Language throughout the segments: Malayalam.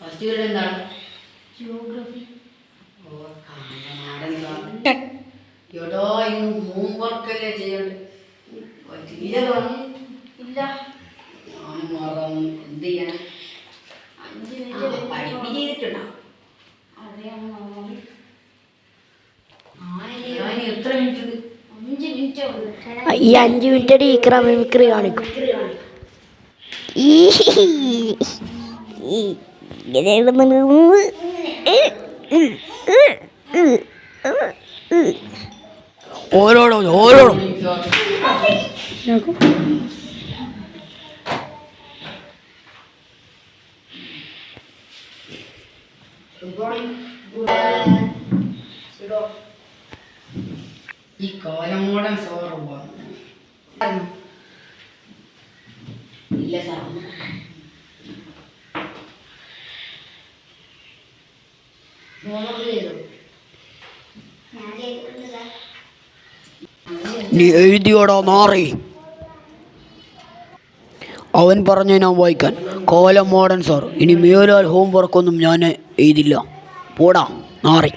ഫസ്റ്റ് പീരീഡ് എന്താണ്? ജിയോഗ്രഫി. എടോ ഇന്ന് ഹോംവർക്കല്ലേ ചെയ്യണ്ടേ? ഇല്ല, എന്ത് ചെയ്യാൻ? പഠിപ്പിച്ചിട്ടുണ്ടോ? എത്ര മിനിറ്റ്? 5 മിനിറ്റ്. ഈ 5 മിനിറ്റ് ടീച്ചർ മിമിക്രി കാണിക്കും. ഓരോടോ ഈ കോലമോടൻ സോറ് ഇല്ല സാർ. നീ എഴുതിയോടോ നാറി. അവൻ പറഞ്ഞു ഞാൻ വായിക്കാൻ. കോലം മോഡൻ സാർ, ഇനി മേലാൽ ഹോംവർക്കൊന്നും ഞാൻ എഴുതില്ല. പോടാ നാറി.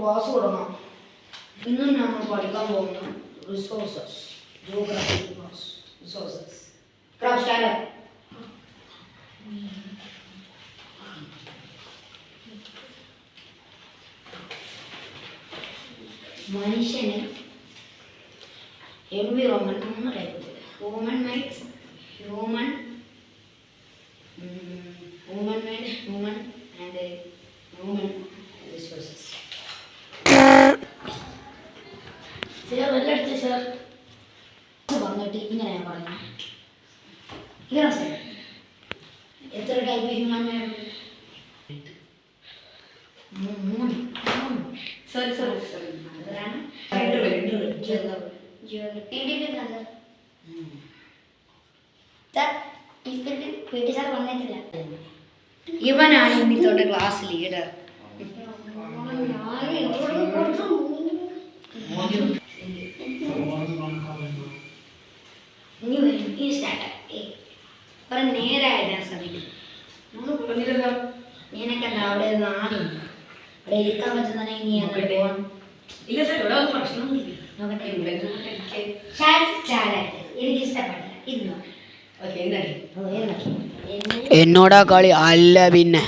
ക്ലാസ് തുടങ്ങാം. ഇന്നും നമ്മൾ പഠിക്കാൻ പോകുന്ന റിസോഴ്സസ്, ജിയോഗ്രഫി റിസോഴ്സസ്. സ്റ്റാൻഡേർഡ് മനുഷ്യന് environment 3 type: human made, human and human resources. വെല്ലെടുത്ത് സാർ പറഞ്ഞിട്ട് ഇങ്ങനെ ഞാൻ പറഞ്ഞു. ഇതാണ് സാർ എത്ര ടൈപ്പ് ഹ്യൂമൻ മെയ്ഡ്? 3. സോറി അതാണ് ഇവനാണ് ഇന്നത്തോട്ട് ക്ലാസ് ലീഡർ. നേരായിട്ട് ശ്രമിക്കും. നിനക്ക് എന്താ അവിടെ നാടും അവിടെ ഇരിക്കാൻ പറ്റുന്ന എനിക്ക് ഇഷ്ടപ്പെട്ടില്ല. ഇരുന്നോ? എന്നോടാ കളി അല്ല പിന്നെ.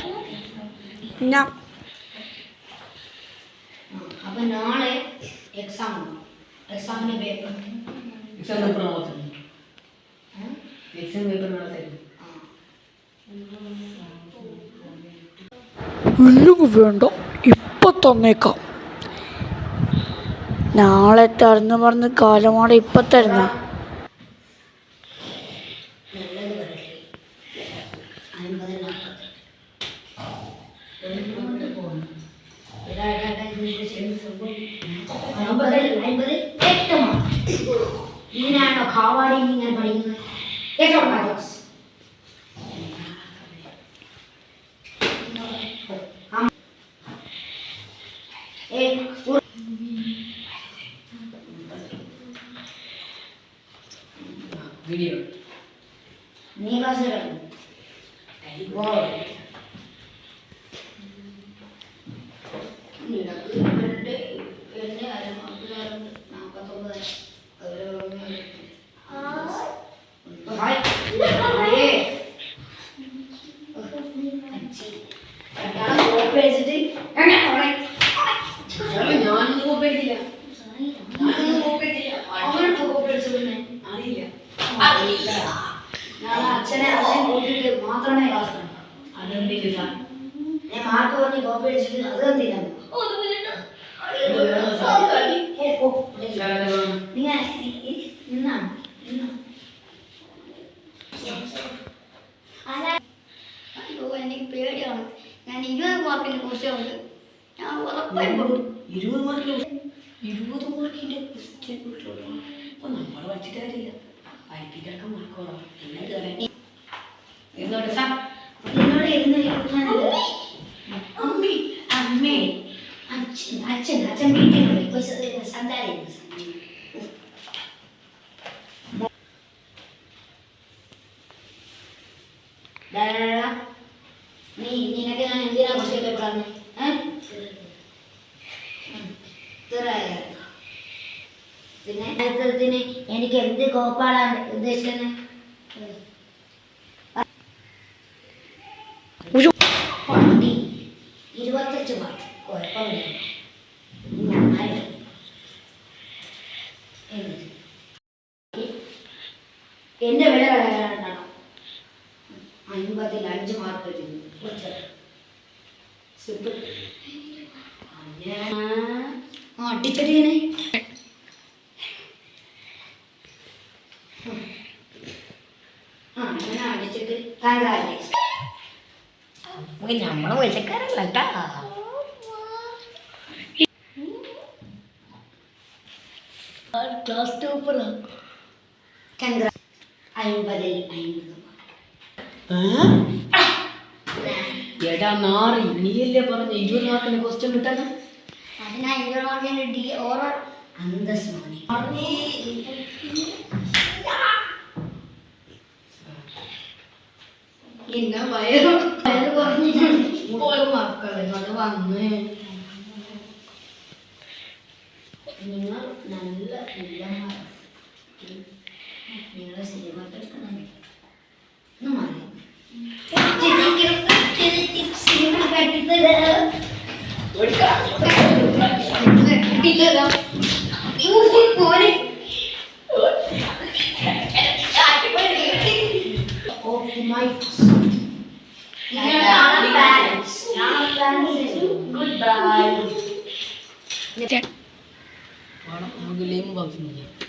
അപ്പൊ നാളെ എക്സാം ഉണ്ട്. എക്സാമിന്റെ പേപ്പർ വേണ്ട, ഇപ്പൊ തന്നേക്കാം. നാളെ തരുന്ന പറഞ്ഞ് കാലമാടെ ഇപ്പൊ തരുന്ന. ഇതിനാണോ ഖാവാടി ഇങ്ങനെ പഠിക്കുന്നത്? വീഡിയോ നീ ക്ലാസ് അച്ഛനെ കൂട്ടിട്ട് മാത്രമേ ക്ലാസ് മാർക്ക് പറഞ്ഞ് കോപ്പി അടിച്ചിട്ട് അത് എന്തിനാണ് നിങ്ങൾ നിന്നാണ് അയ്യോ എനിക്ക് പേടിയാണ് ഞാൻ 20 മാർക്കിന് കുറിച്ചുണ്ട് ഞാൻ ഉറപ്പായും കൊടുക്കും 20 മാർക്കിന്റെ ക്വസ്റ്റ്യൻ അപ്പൊ നമ്മൾ പഠിച്ചിട്ട് കാര്യമില്ല പഠിപ്പിക്കാനൊക്കെ മാർക്ക് കുറവാ എന്നോട് സാർ എന്നോട് ഇരുന്ന് അമ്മേ അമ്മേ അച്ഛൻ അച്ഛൻ അച്ഛൻ വീട്ടിൽ സന്താനം നീ നിനക്ക് ഞാൻ എന്തിനാ ക്വസ്റ്റ്യൻ പേപ്പറാണ് പിന്നെ അടുത്തതിന് എനിക്ക് എന്ത് കോപ്പാടാണ് ഉദ്ദേശിക്കുന്നത് 25 മാർക്ക് കുഴപ്പമില്ല നന്നായി എന്റെ വില കളയാനാണോ 55 മാർക്ക് അടിച്ചടിയാണ് അങ്ങനെ അടിച്ചിട്ട് കൺഗ്രാജുലേഷൻ നമ്മള് വിളിക്കാരല്ല കേട്ടാ ക്ലാസ് ടോപ്പറാ കൺഗ്രാ 50 എടാ നാറി നീയല്ലേ പറഞ്ഞ 20 മാർക്കിന്റെ ക്വസ്റ്റ്യൻ കിട്ടാൻ അതിനാ 20 മാർക്കിന് ഡി ഓരോ അന്തസ് മോനെ ഇന്ന വയറ് കുറഞ്ഞിട്ടുണ്ട് മക്കളെ അത് വന്ന് നിങ്ങൾ നല്ല പിള്ളമാർ നിങ്ങളെ സിനിമ എടുക്കണം സിനിമ കട്ടിത്തരാം നമുക്ക് ലേം ബോക്സ്